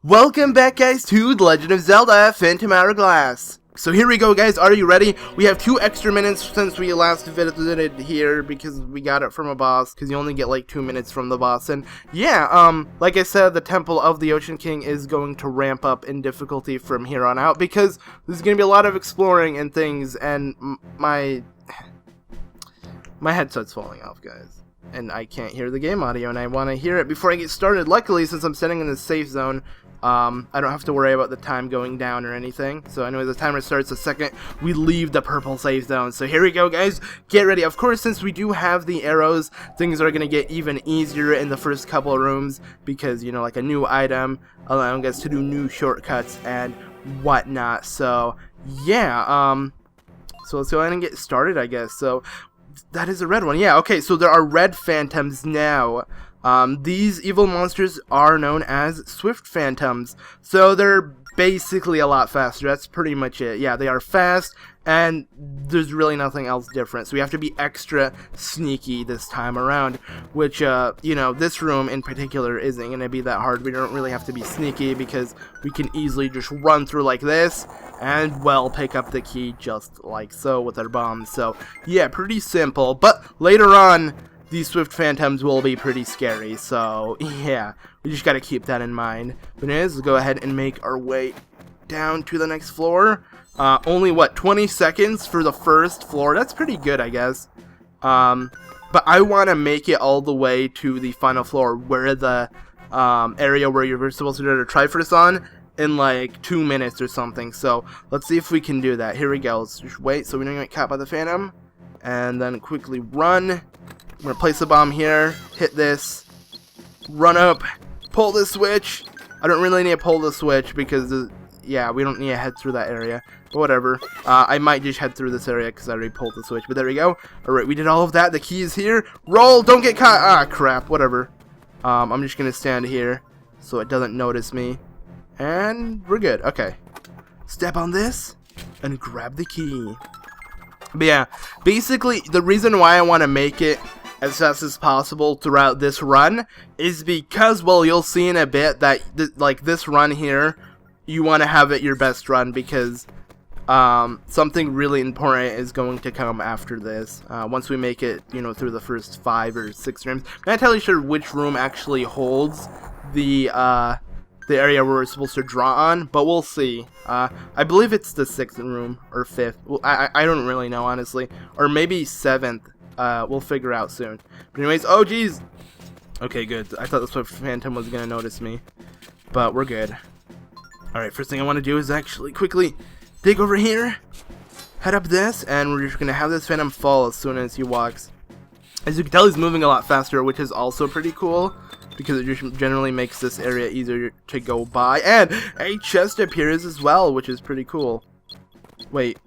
Welcome back, guys, to The Legend of Zelda Phantom Hourglass. So here we go, guys. Are you ready? We have 2 extra minutes since we last visited here because we got it from a boss, because you only get like 2 minutes from the boss. And yeah, like I said, the Temple of the Ocean King is going to ramp up in difficulty from here on out because there's going to be a lot of exploring and things, and my headset's falling off, guys. And I can't hear the game audio, and I want to hear it before I get started. Luckily, since I'm sitting in the safe zone, I don't have to worry about the time going down or anything. So anyway, the timer starts the second we leave the purple safe zone. So here we go, guys. Get ready. Of course, since we do have the arrows, things are going to get even easier in the first couple of rooms because, you know, like a new item allowing us to do new shortcuts and whatnot. So yeah, so let's go ahead and get started, I guess. So that is a red one. Yeah, okay, so there are red phantoms now. These evil monsters are known as swift phantoms, so they're basically a lot faster. That's pretty much it. Yeah, they are fast, and there's really nothing else different. So we have to be extra sneaky this time around, which, you know, this room in particular isn't going to be that hard. We don't really have to be sneaky because we can easily just run through like this and, well, pick up the key just like so with our bombs. So, yeah, pretty simple. But later on, these swift phantoms will be pretty scary, so yeah, we just gotta keep that in mind. But anyways, let's go ahead and make our way down to the next floor. Only, what, 20 seconds for the first floor? That's pretty good, I guess. But I want to make it all the way to the final floor, where the area where you're supposed to do the Triforce on, in like 2 minutes or something. So let's see if we can do that. Here we go. Let's just wait so we don't get caught by the phantom, and then quickly run. I'm going to place a bomb here, hit this, run up, pull the switch. I don't really need to pull the switch because, yeah, we don't need to head through that area. But whatever. I might just head through this area because I already pulled the switch. But there we go. Alright, we did all of that. The key is here. Roll! Don't get caught! Ah, crap. Whatever. I'm just going to stand here so it doesn't notice me. And we're good. Okay. Step on this and grab the key. But yeah, basically, the reason why I want to make it as fast as possible throughout this run is because, well, you'll see in a bit that like this run here, you want to have it your best run because something really important is going to come after this. Once we make it, you know, through the first 5 or 6 rooms. I'm not entirely sure which room actually holds the area where we're supposed to draw on, but we'll see. I believe it's the 6th room or 5th. Well, I don't really know, honestly, or maybe 7th. We'll figure out soon. But anyways, oh geez. Okay, good. I thought this phantom was gonna notice me, but we're good. All right, first thing I want to do is actually quickly dig over here, head up this, and we're just gonna have this phantom fall as soon as he walks. As you can tell, he's moving a lot faster, which is also pretty cool because it just generally makes this area easier to go by. And a chest appears as well, which is pretty cool. Wait.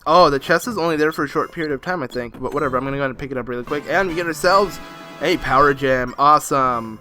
Oh, the chest is only there for a short period of time, I think. But whatever, I'm going to go ahead and pick it up really quick. And we get ourselves a power gem. Awesome.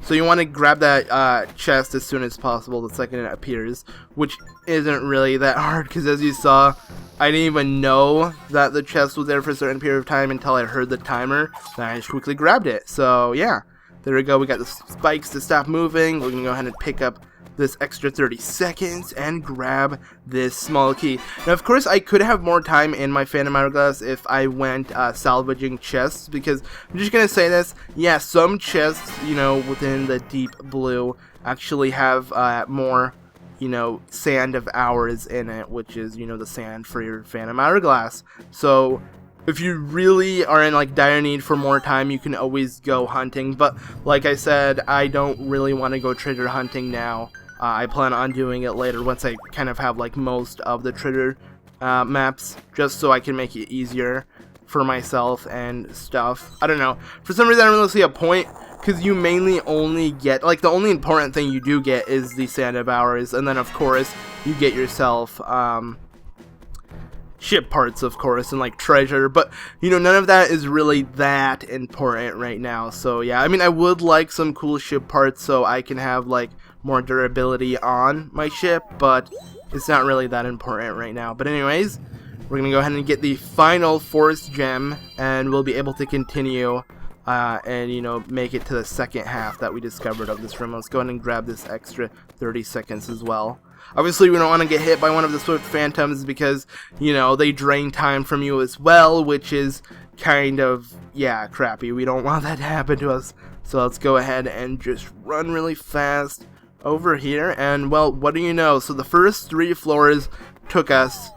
So you want to grab that chest as soon as possible the second it appears. Which isn't really that hard, because as you saw, I didn't even know that the chest was there for a certain period of time until I heard the timer. And I just quickly grabbed it. So yeah, there we go. We got the spikes to stop moving. We're going to go ahead and pick up this extra 30 seconds and grab this small key. Now, of course, I could have more time in my Phantom Hourglass if I went salvaging chests, because I'm just gonna say this, yeah, some chests, you know, within the deep blue actually have more, you know, sand of hours in it, which is, you know, the sand for your Phantom Hourglass. So if you really are in like dire need for more time, you can always go hunting. But like I said, I don't really want to go treasure hunting now. I plan on doing it later once I kind of have like most of the treasure maps, just so I can make it easier for myself and stuff. I don't know. For some reason I don't really see a point, because you mainly only get, like, the only important thing you do get is the sand of hours, and then of course you get yourself ship parts, of course, and like treasure, but you know, none of that is really that important right now. So yeah, I mean, I would like some cool ship parts so I can have like more durability on my ship, but it's not really that important right now. But anyways, we're gonna go ahead and get the final forest gem, and we'll be able to continue and you know, make it to the second half that we discovered of this room. Let's go ahead and grab this extra 30 seconds as well. Obviously, we don't want to get hit by one of the Swift Phantoms because, you know, they drain time from you as well, which is kind of, yeah, crappy. We don't want that to happen to us. So let's go ahead and just run really fast over here. And, well, what do you know? So the first 3 floors took us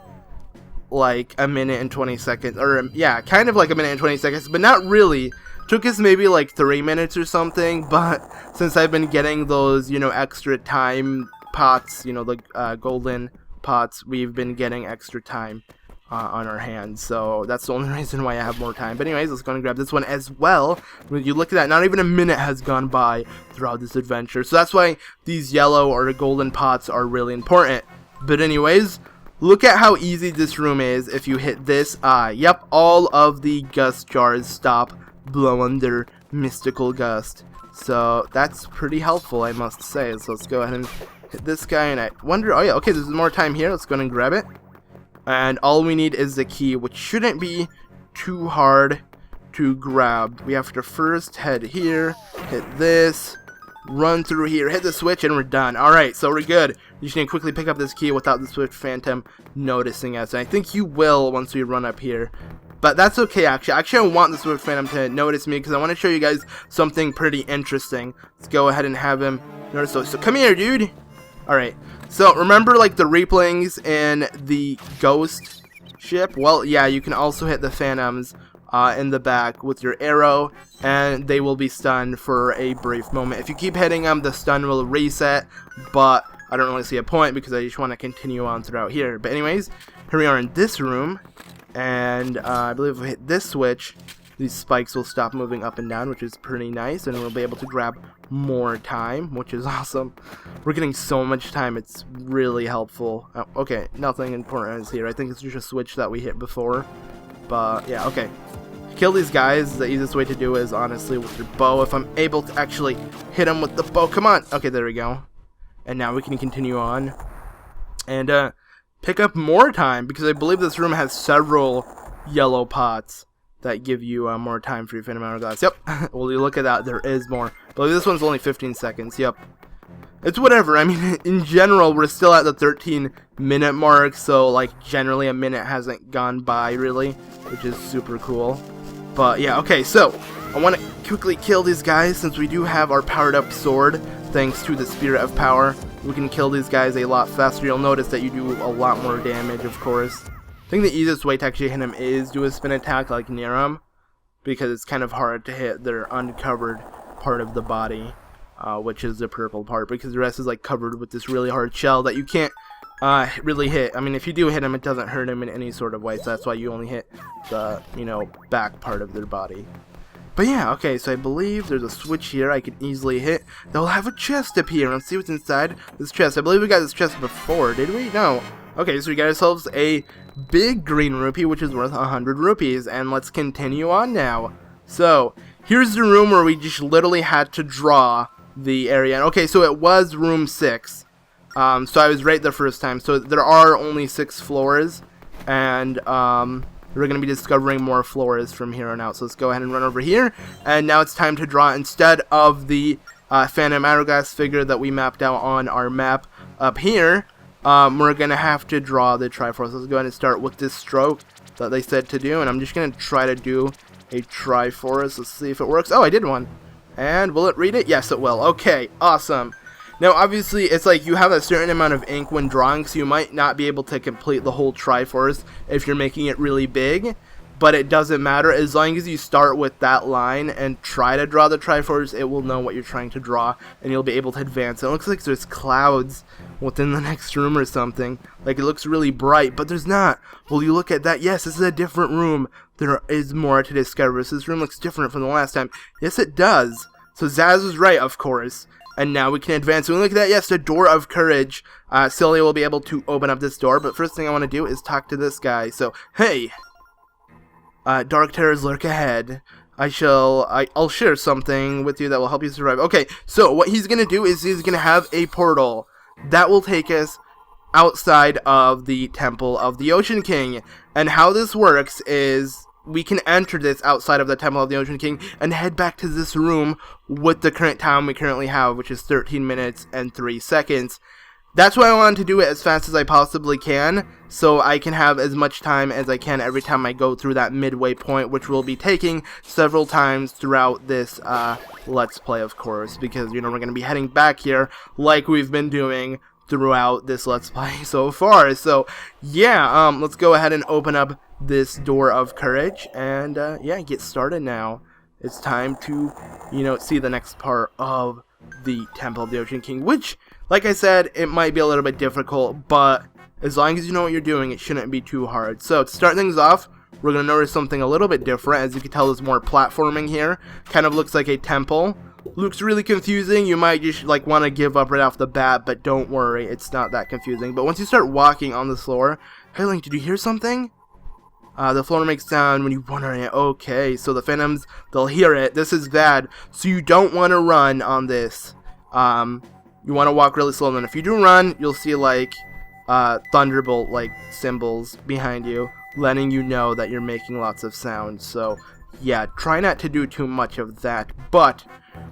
like a minute and 20 seconds. Or, yeah, kind of like a minute and 20 seconds, but not really. Took us maybe like 3 minutes or something. But since I've been getting those, you know, extra time pots, you know, the golden pots, we've been getting extra time on our hands, so that's the only reason why I have more time. But anyways, let's go and grab this one as well. When you look at that, not even a minute has gone by throughout this adventure, so that's why these yellow or golden pots are really important. But anyways, look at how easy this room is if you hit this eye. Yep, all of the gust jars stop blowing their mystical gust, so that's pretty helpful, I must say. So let's go ahead and hit this guy, and I wonder, oh yeah, okay, there's more time here. Let's go ahead and grab it. And all we need is the key, which shouldn't be too hard to grab. We have to first head here, hit this, run through here, hit the switch, and we're done. Alright, so we're good. You just need to quickly pick up this key without the Swift Phantom noticing us. And I think you will once we run up here. But that's okay, actually. Actually, I want the Swift Phantom to notice me because I want to show you guys something pretty interesting. Let's go ahead and have him notice us. So come here, dude. Alright. So, remember, like, the replays in the ghost ship? Well, yeah, you can also hit the phantoms in the back with your arrow, and they will be stunned for a brief moment. If you keep hitting them, the stun will reset, but I don't really see a point because I just want to continue on throughout here. But anyways, here we are in this room, and I believe if we hit this switch, these spikes will stop moving up and down, which is pretty nice, and we'll be able to grab more time, which is awesome. We're getting so much time, it's really helpful. Oh, okay, nothing important is here. I think it's just a switch that we hit before, but yeah, okay. Kill these guys, the easiest way to do is honestly with your bow, if I'm able to actually hit them with the bow. Come on! Okay, there we go. And now we can continue on and pick up more time, because I believe this room has several yellow pots that give you more time for your Phantom Hourglass. Yep. Well, you look at that, there is more. I believe this one's only 15 seconds. Yep. It's whatever. I mean, in general, we're still at the 13-minute mark, so, like, generally a minute hasn't gone by, really, which is super cool. But, yeah, okay, so, I want to quickly kill these guys, since we do have our powered-up sword, thanks to the Spirit of Power. We can kill these guys a lot faster. You'll notice that you do a lot more damage, of course. I think the easiest way to actually hit him is do a spin attack like near him, because it's kind of hard to hit their uncovered part of the body, which is the purple part, because the rest is like covered with this really hard shell that you can't really hit. I mean, if you do hit him, it doesn't hurt him in any sort of way, so that's why you only hit the, you know, back part of their body. But yeah, okay, so I believe there's a switch here I can easily hit. They'll have a chest up here. Let's see what's inside this chest. I believe we got this chest before, did we? No. Okay, so we got ourselves a big green rupee, which is worth 100 rupees, and let's continue on now. So, here's the room where we just literally had to draw the area. Okay, so it was room 6. So I was right the first time. So there are only 6 floors, and we're going to be discovering more floors from here on out. So let's go ahead and run over here, and now it's time to draw instead of the Phantom Hourglass figure that we mapped out on our map up here. We're going to have to draw the Triforce. Let's go ahead and start with this stroke that they said to do, and I'm just going to try to do a Triforce. Let's see if it works. Oh, I did one. And will it read it? Yes, it will. Okay, awesome. Now, obviously, it's like you have a certain amount of ink when drawing, so you might not be able to complete the whole Triforce if you're making it really big, but it doesn't matter. As long as you start with that line and try to draw the Triforce, it will know what you're trying to draw, and you'll be able to advance. It looks like there's clouds within the next room or something. Like, it looks really bright, but there's not. Well, you look at that. Yes, this is a different room. There is more to discover. So this room looks different from the last time. Yes, it does. So Zauz was right, of course. And now we can advance. When we look at that, yes, the Door of Courage. Celia will be able to open up this door, but first thing I want to do is talk to this guy. So, hey! Dark terrors lurk ahead. I'll share something with you that will help you survive. Okay, so what he's gonna do is he's gonna have a portal that will take us outside of the Temple of the Ocean King. And how this works is, we can enter this outside of the Temple of the Ocean King and head back to this room with the current time we currently have, which is 13 minutes and 3 seconds. That's why I wanted to do it as fast as I possibly can, so I can have as much time as I can every time I go through that midway point, which we'll be taking several times throughout this Let's Play, of course, because, you know, we're going to be heading back here like we've been doing throughout this Let's Play so far. So, yeah, let's go ahead and open up this Door of Courage, and, yeah, get started now. It's time to, you know, see the next part of the Temple of the Ocean King, which, like I said, it might be a little bit difficult, but as long as you know what you're doing, it shouldn't be too hard. So, to start things off, we're going to notice something a little bit different. As you can tell, there's more platforming here. Kind of looks like a temple. Looks really confusing. You might just, like, want to give up right off the bat, but don't worry, it's not that confusing. But once you start walking on the floor... Hey, Link, did you hear something? The floor makes sound when you run on it. Okay, so the phantoms, they'll hear it. This is bad. So you don't want to run on this. You want to walk really slow, and if you do run, you'll see, like, thunderbolt, like, symbols behind you, letting you know that you're making lots of sound. So, yeah, try not to do too much of that. But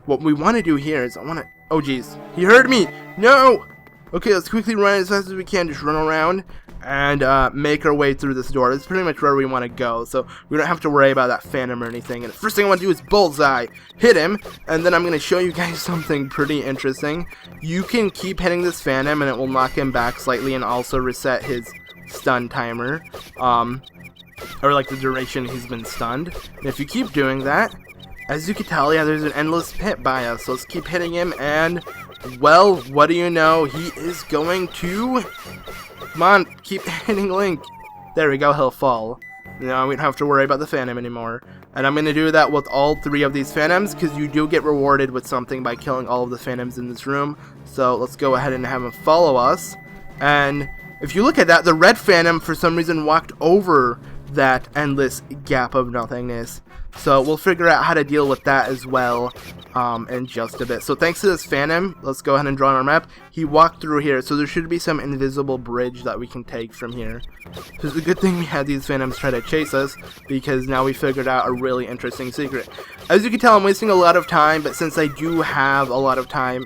what we want to do here is, I want to... Oh, jeez. He heard me! No! Okay, let's quickly run as fast as we can. Just run around and make our way through this door. That's pretty much where we want to go, so we don't have to worry about that phantom or anything. And the first thing I want to do is bullseye, hit him, and then I'm going to show you guys something pretty interesting. You can keep hitting this phantom and it will knock him back slightly and also reset his stun timer, or like the duration he's been stunned. And if you keep doing that, as you can tell, yeah, there's an endless pit by us, so let's keep hitting him, and, well, what do you know, he is going to... Come on, keep hitting Link. There we go, he'll fall. Now we don't have to worry about the phantom anymore. And I'm going to do that with all 3 of these phantoms, because you do get rewarded with something by killing all of the phantoms in this room. So let's go ahead and have him follow us. And if you look at that, the red phantom for some reason walked over that endless gap of nothingness. So we'll figure out how to deal with that as well in just a bit. So thanks to this phantom, let's go ahead and draw on our map. He walked through here, so there should be some invisible bridge that we can take from here. So it's a good thing we had these phantoms try to chase us, because now we figured out a really interesting secret. As you can tell, I'm wasting a lot of time, but since I do have a lot of time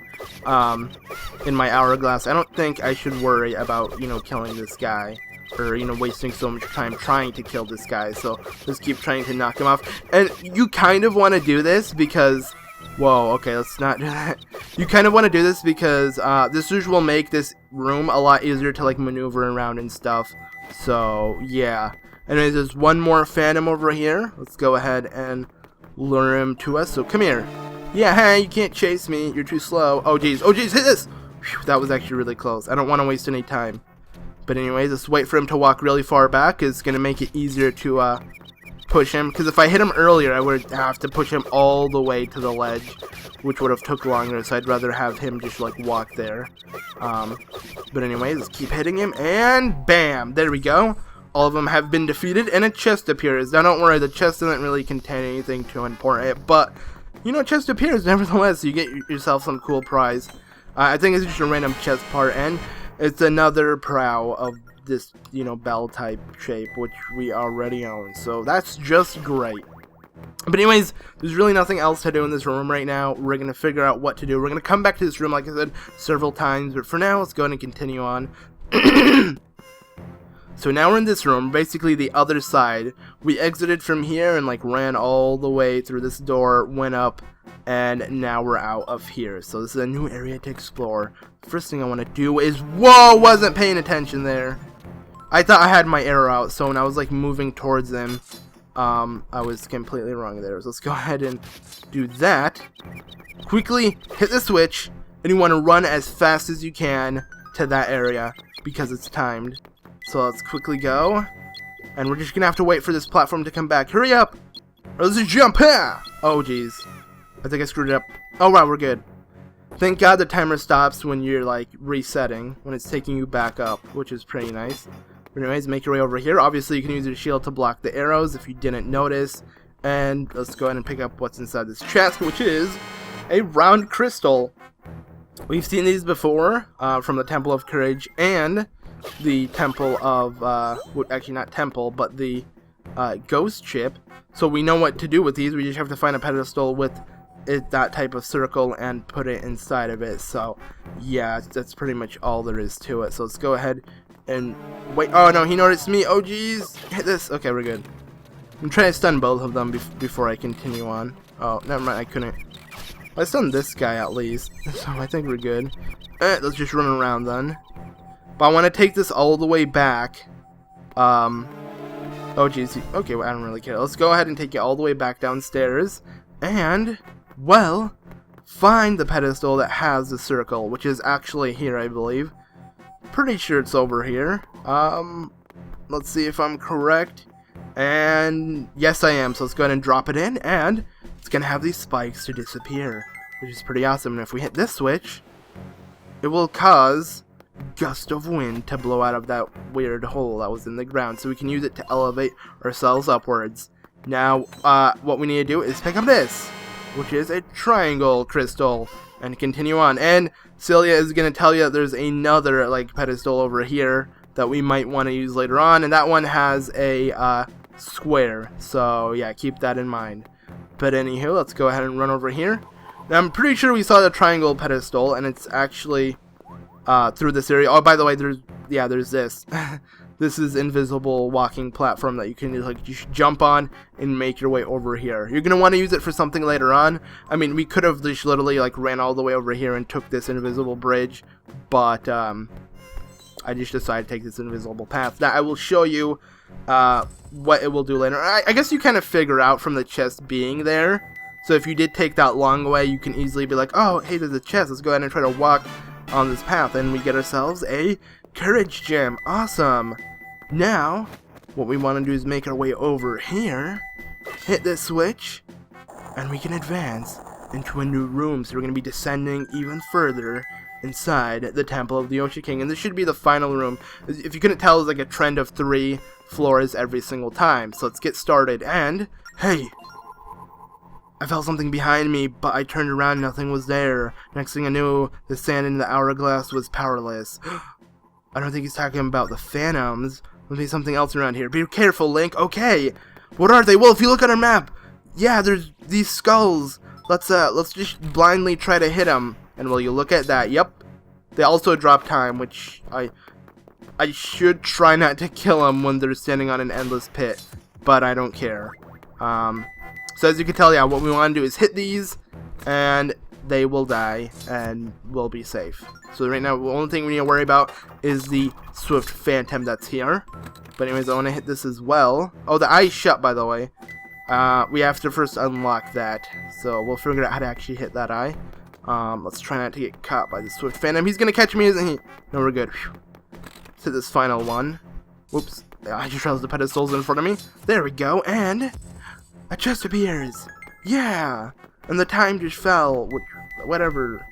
in my Hourglass, I don't think I should worry about, you know, killing this guy. Or, you know, wasting so much time trying to kill this guy, so let's keep trying to knock him off. And you kind of want to do this because... Whoa, okay, let's not do that. You kind of want to do this because this will make this room a lot easier to, like, maneuver around and stuff. So, yeah. Anyways, there's one more phantom over here. Let's go ahead and lure him to us. So, come here. Yeah, hey, you can't chase me. You're too slow. Oh, jeez. Oh, jeez, hit this! Whew, that was actually really close. I don't want to waste any time. But anyways, let's wait for him to walk really far back. It's going to make it easier to push him. Because if I hit him earlier, I would have to push him all the way to the ledge, which would have took longer. So I'd rather have him just, like, walk there. But anyways, let's keep hitting him. And bam! There we go. All of them have been defeated. And a chest appears. Now don't worry, the chest doesn't really contain anything too important. But, you know, a chest appears nevertheless. So you get yourself some cool prize. I think it's just a random chest part. And... it's another prow of this, you know, bell type shape, which we already own. So that's just great. But anyways, there's really nothing else to do in this room right now. We're going to figure out what to do. We're going to come back to this room, like I said, several times. But for now, let's go ahead and continue on. So now we're in this room, basically the other side. We exited from here and, like, ran all the way through this door, went up, and now we're out of here. So this is a new area to explore. First thing I want to do is... Whoa! Wasn't paying attention there. I thought I had my arrow out, so when I was, like, moving towards them, I was completely wrong there. So let's go ahead and do that. Quickly hit the switch, and you want to run as fast as you can to that area, because it's timed. So let's quickly go. And we're just going to have to wait for this platform to come back. Hurry up! Or let's just jump! Ha! Oh, jeez. I think I screwed it up. Oh, wow, we're good. Thank God the timer stops when you're, like, resetting, when it's taking you back up, which is pretty nice. But anyways, make your way over here. Obviously, you can use your shield to block the arrows if you didn't notice. And let's go ahead and pick up what's inside this chest, which is a round crystal. We've seen these before from the Temple of Courage and the Temple of, well, actually not temple, but the ghost chip, so we know what to do with these. We just have to find a pedestal with that type of circle and put it inside of it. So yeah, that's pretty much all there is to it. So let's go ahead and wait. Oh no, he noticed me. Oh geez, hit this. Okay, we're good. I'm trying to stun both of them before I continue on. Oh, never mind, I couldn't. I stunned this guy at least, so I think we're good. Let's just run around then. But I want to take this all the way back. Oh geez, okay, well, I don't really care. Let's go ahead and take it all the way back downstairs. And, well, find the pedestal that has the circle, which is actually here, I believe. Pretty sure it's over here. Let's see if I'm correct. And yes, I am. So let's go ahead and drop it in, and it's gonna have these spikes to disappear, which is pretty awesome. And if we hit this switch, it will cause gust of wind to blow out of that weird hole that was in the ground, so we can use it to elevate ourselves upwards. Now, what we need to do is pick up this, which is a triangle crystal, and continue on. And Celia is gonna tell you that there's another like pedestal over here that we might want to use later on, and that one has a square. So yeah, keep that in mind. But anywho, let's go ahead and run over here. Now I'm pretty sure we saw the triangle pedestal, and it's actually through this area. Oh, by the way, there's this. This is invisible walking platform that you can just jump on and make your way over here. You're gonna want to use it for something later on. I mean, we could have just literally like ran all the way over here and took this invisible bridge, but I just decided to take this invisible path. Now I will show you what it will do later. I guess you kind of figure out from the chest being there. So if you did take that long way, you can easily be like, oh, hey, there's a chest. Let's go ahead and try to walk on this path, and we get ourselves a courage gem. Awesome. Now, what we want to do is make our way over here, hit this switch, and we can advance into a new room. So we're going to be descending even further inside the Temple of the Ocean King, and this should be the final room. If you couldn't tell, it's like a trend of 3 floors every single time. So let's get started. And hey, I felt something behind me, but I turned around, nothing was there. Next thing I knew, the sand in the hourglass was powerless. I don't think he's talking about the phantoms. There'll be something else around here. Be careful, Link. Okay, what are they? Well, if you look at our map, yeah, there's these skulls. Let's just blindly try to hit them. And will you look at that? Yep. They also drop time, which I should try not to kill them when they're standing on an endless pit, but I don't care. So as you can tell, yeah, what we want to do is hit these, and they will die, and we'll be safe. So right now, the only thing we need to worry about is the Swift Phantom that's here. But anyways, I want to hit this as well. Oh, the eye's shut, by the way. We have to first unlock that, so we'll figure out how to actually hit that eye. Let's try not to get caught by the Swift Phantom. He's gonna catch me, isn't he? No, we're good. Whew. Let's hit this final one. Whoops. I just realized the pedestal's in front of me. There we go, and a chest appears. Yeah! And the time just fell. Whatever.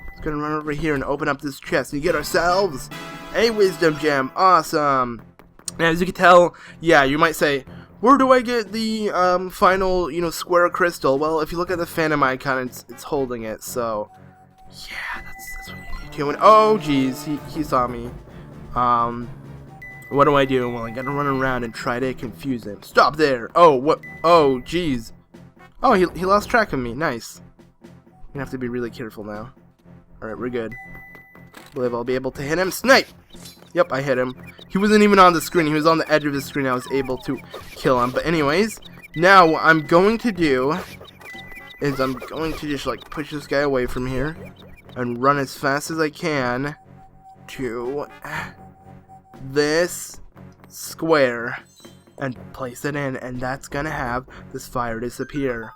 Let's gonna run over here and open up this chest and get ourselves a wisdom gem. Awesome! Now, as you can tell, yeah, you might say, where do I get the final, square crystal? Well, if you look at the phantom icon, it's holding it. So, yeah, that's what you need to do. And oh, geez, he saw me. What do I do? Well, I gotta run around and try to confuse him. Stop there! Oh, what? Oh, geez. Oh, he lost track of me. Nice. I'm gonna have to be really careful now. Alright, we're good. I believe I'll be able to hit him. Snipe! Yep, I hit him. He wasn't even on the screen. He was on the edge of the screen. I was able to kill him. But anyways, now what I'm going to do is I'm going to just like push this guy away from here and run as fast as I can to this square and place it in, and that's gonna have this fire disappear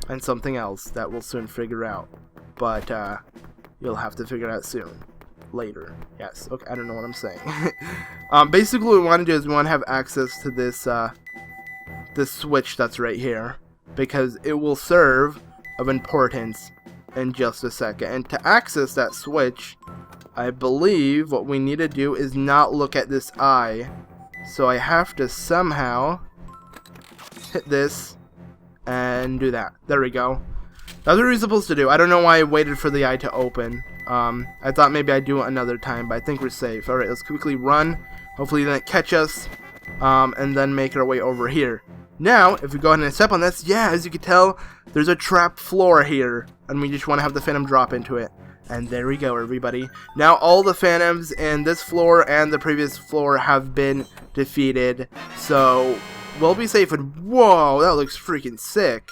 and something else that we'll soon figure out, but you'll have to figure it out soon. Later. Yes. Okay, I don't know what I'm saying. Basically what we want to do is we want to have access to this this switch that's right here, because it will serve of importance in just a second. And to access that switch, I believe what we need to do is not look at this eye. So I have to somehow hit this and do that. There we go. That's what we're supposed to do. I don't know why I waited for the eye to open. I thought maybe I'd do it another time, but I think we're safe. Alright, let's quickly run. Hopefully he didn't catch us. and then make our way over here. Now, if we go ahead and step on this, yeah, as you can tell, there's a trap floor here, and we just want to have the Phantom drop into it. And there we go, everybody. Now all the Phantoms in this floor and the previous floor have been defeated, so we'll be safe. And whoa, that looks freaking sick.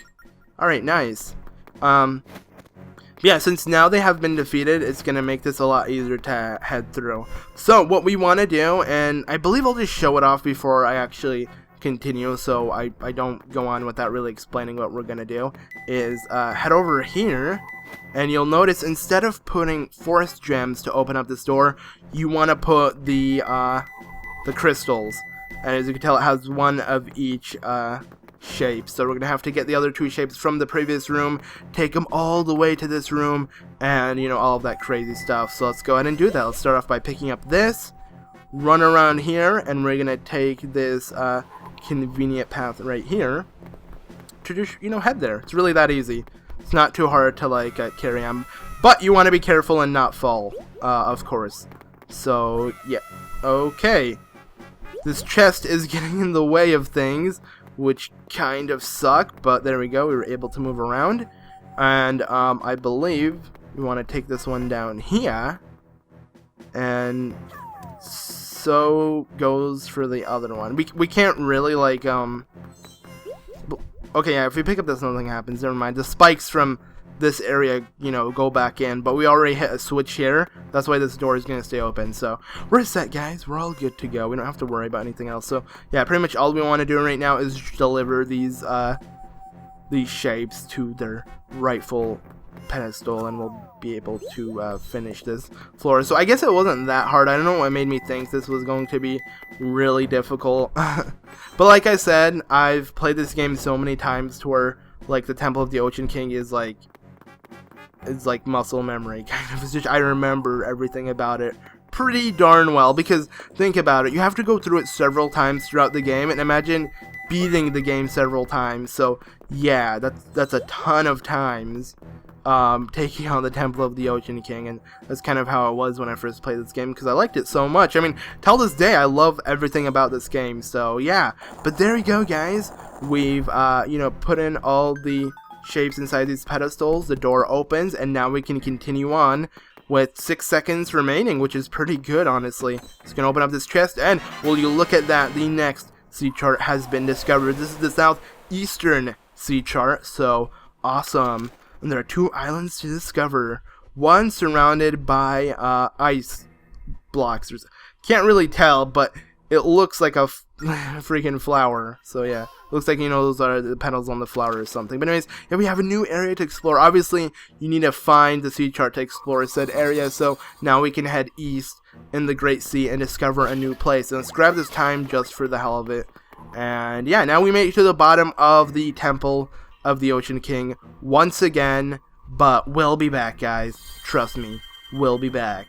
Alright, nice. Yeah, since now they have been defeated, it's going to make this a lot easier to head through. So what we want to do, and I believe I'll just show it off before I actually continue, so I don't go on without really explaining what we're going to do, is head over here. And you'll notice instead of putting forest gems to open up this door, you want to put the crystals. And as you can tell, it has one of each shape. So we're going to have to get the other two shapes from the previous room, take them all the way to this room, and, you know, all of that crazy stuff. So let's go ahead and do that. Let's start off by picking up this, run around here, and we're going to take this convenient path right here to just, you know, head there. It's really that easy. It's not too hard to, like, carry on. But you want to be careful and not fall, of course. So, yeah. Okay. This chest is getting in the way of things, which kind of suck. But there we go. We were able to move around. And, I believe we want to take this one down here. And so goes for the other one. We can't really, like, okay, yeah, if we pick up this, nothing happens. Never mind. The spikes from this area, you know, go back in. But we already hit a switch here. That's why this door is going to stay open. So, we're set, guys. We're all good to go. We don't have to worry about anything else. So, yeah, pretty much all we want to do right now is deliver these shapes to their rightful pedestal, and we'll be able to finish this floor. So, I guess it wasn't that hard. I don't know what made me think this was going to be really difficult. But like I said, I've played this game so many times to where, like, the Temple of the Ocean King is like, it's like muscle memory, kind of. It's just, I remember everything about it pretty darn well, because think about it, you have to go through it several times throughout the game, and imagine beating the game several times. So yeah, that's a ton of times taking on the Temple of the Ocean King, and that's kind of how it was when I first played this game, because I liked it so much. I mean, till this day, I love everything about this game, so yeah. But there we go, guys. We've, you know, put in all the shapes inside these pedestals, the door opens, and now we can continue on with 6 seconds remaining, which is pretty good, honestly. It's gonna open up this chest, and, will you look at that, the next sea chart has been discovered. This is the Southeastern Sea Chart, so awesome. And there are 2 islands to discover. One surrounded by ice blocks. Can't really tell, but it looks like a freaking flower. So yeah, looks like, you know, those are the petals on the flower or something. But anyways, yeah, we have a new area to explore. Obviously, you need to find the sea chart to explore said area. So now we can head east in the Great Sea and discover a new place. And let's grab this time just for the hell of it. And yeah, now we made it to the bottom of the Temple of the Ocean King once again, but we'll be back, guys. Trust me, we'll be back.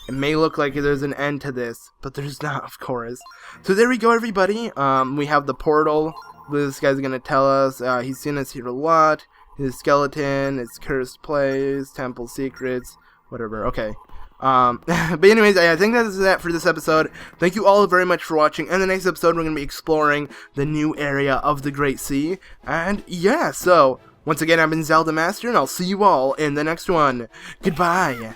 It may look like there's an end to this, but there's not, of course. So there we go, everybody. We have the portal. This guy's gonna tell us he's seen us here a lot. His skeleton, his cursed place, temple secrets, whatever. Okay. But anyways, I think that is that for this episode. Thank you all very much for watching. In the next episode, we're going to be exploring the new area of the Great Sea. And yeah, so once again, I've been ZeldaMaster, and I'll see you all in the next one. Goodbye.